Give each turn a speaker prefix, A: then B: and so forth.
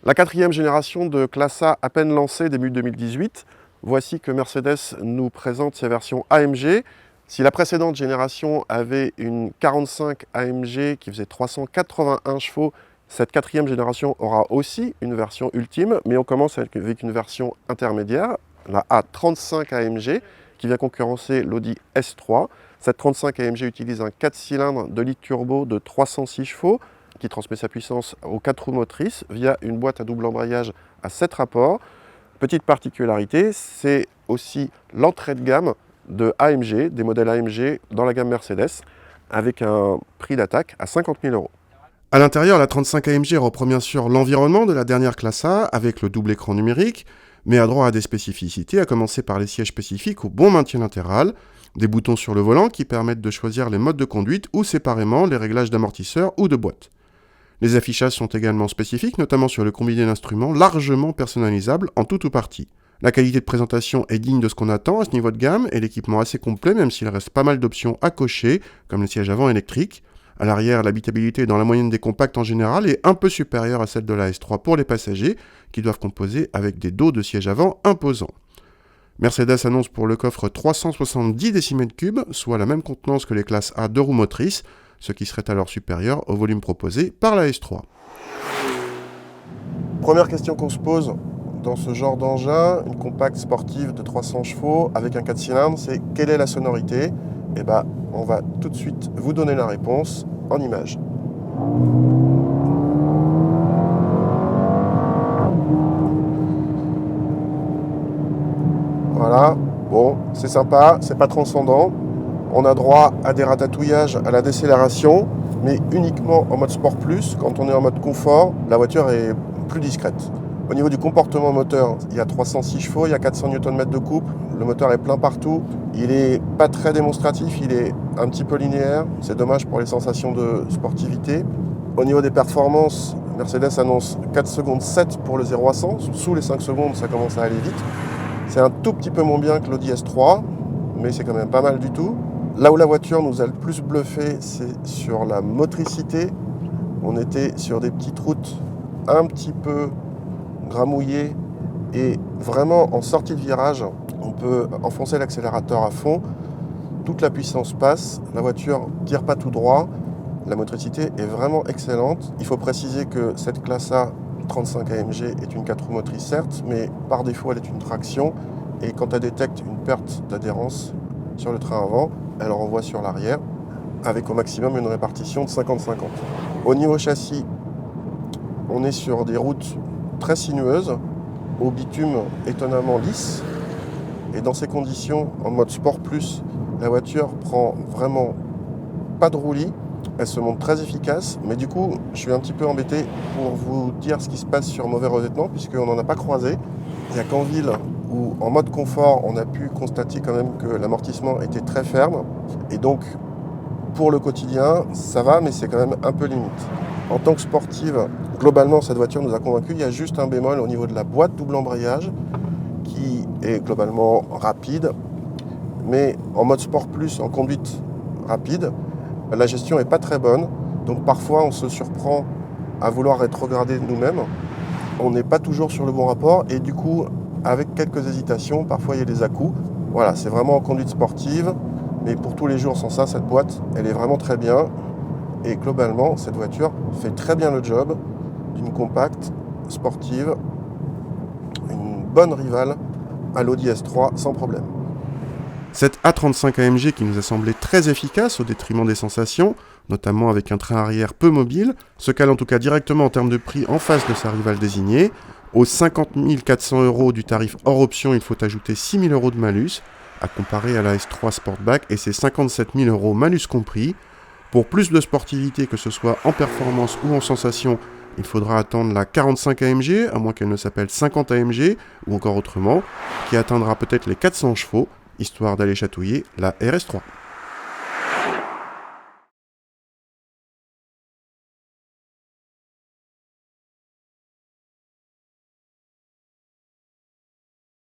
A: La quatrième génération de classe A, à peine lancée début 2018, voici que Mercedes nous présente ses versions AMG. Si la précédente génération avait une 45 AMG qui faisait 381 chevaux, cette quatrième génération aura aussi une version ultime, mais on commence avec une version intermédiaire, la A35 AMG, qui vient concurrencer l'Audi S3. Cette 35 AMG utilise un 4 cylindres de litre turbo de 306 chevaux, qui transmet sa puissance aux 4 roues motrices via une boîte à double embrayage à 7 rapports. Petite particularité, c'est aussi l'entrée de gamme de AMG, des modèles AMG dans la gamme Mercedes, avec un prix d'attaque à 50 000 €.
B: À l'intérieur, la 35 AMG reprend bien sûr l'environnement de la dernière classe A avec le double écran numérique, mais a droit à des spécificités, à commencer par les sièges spécifiques au bon maintien latéral, des boutons sur le volant qui permettent de choisir les modes de conduite ou séparément les réglages d'amortisseur ou de boîte. Les affichages sont également spécifiques, notamment sur le combiné d'instruments largement personnalisable en tout ou partie. La qualité de présentation est digne de ce qu'on attend à ce niveau de gamme et l'équipement assez complet même s'il reste pas mal d'options à cocher, comme le siège avant électrique. À l'arrière, l'habitabilité est dans la moyenne des compacts en général et un peu supérieure à celle de la S3 pour les passagers, qui doivent composer avec des dos de siège avant imposants. Mercedes annonce pour le coffre 370 décimètres-cubes, soit la même contenance que les classes A 2 roues motrices, ce qui serait alors supérieur au volume proposé par la S3.
A: Première question qu'on se pose dans ce genre d'engin, une compacte sportive de 300 chevaux avec un 4 cylindres, c'est quelle est la sonorité? Eh bien, on va tout de suite vous donner la réponse en images. Voilà, bon, c'est sympa, c'est pas transcendant. On a droit à des ratatouillages à la décélération, mais uniquement en mode Sport Plus. Quand on est en mode confort, la voiture est plus discrète. Au niveau du comportement moteur, il y a 306 chevaux, il y a 400 Nm de couple, le moteur est plein partout, il n'est pas très démonstratif, il est un petit peu linéaire, c'est dommage pour les sensations de sportivité. Au niveau des performances, Mercedes annonce 4 secondes 7 pour le 0 à 100, sous les 5 secondes ça commence à aller vite. C'est un tout petit peu moins bien que l'Audi S3, mais c'est quand même pas mal du tout. Là où la voiture nous a le plus bluffé, c'est sur la motricité. On était sur des petites routes un petit peu gramouillées et vraiment en sortie de virage, on peut enfoncer l'accélérateur à fond. Toute la puissance passe, la voiture ne tire pas tout droit. La motricité est vraiment excellente. Il faut préciser que cette classe A 35 AMG est une 4 roues motrices certes, mais par défaut elle est une traction. Et quand elle détecte une perte d'adhérence sur le train avant, elle renvoie sur l'arrière, avec au maximum une répartition de 50-50. Au niveau châssis, on est sur des routes très sinueuses, au bitume étonnamment lisse. Et dans ces conditions, en mode Sport Plus, la voiture prend vraiment pas de roulis. Elle se montre très efficace, mais du coup, je suis un petit peu embêté pour vous dire ce qui se passe sur mauvais revêtement, puisqu'on n'en a pas croisé. Il n'y a qu'en ville où, en mode confort, on a pu constater quand même que l'amortissement était très ferme. Et donc, pour le quotidien, ça va, mais c'est quand même un peu limite. En tant que sportive, globalement, cette voiture nous a convaincus. Il y a juste un bémol au niveau de la boîte double embrayage, qui est globalement rapide, mais en mode Sport Plus, en conduite rapide, la gestion n'est pas très bonne, donc parfois on se surprend à vouloir rétrograder nous-mêmes. On n'est pas toujours sur le bon rapport et du coup, avec quelques hésitations, parfois il y a des à-coups. Voilà, c'est vraiment en conduite sportive, mais pour tous les jours sans ça, cette boîte, elle est vraiment très bien. Et globalement, cette voiture fait très bien le job d'une compacte sportive, une bonne rivale à l'Audi S3 sans problème.
B: Cette A35 AMG qui nous a semblé très efficace au détriment des sensations, notamment avec un train arrière peu mobile, se cale en tout cas directement en termes de prix en face de sa rivale désignée. Aux 50 400 € du tarif hors option, il faut ajouter 6 000 € de malus, à comparer à la S3 Sportback et ses 57 000 € malus compris. Pour plus de sportivité, que ce soit en performance ou en sensation, il faudra attendre la 45 AMG, à moins qu'elle ne s'appelle 50 AMG, ou encore autrement, qui atteindra peut-être les 400 chevaux, histoire d'aller chatouiller la RS3.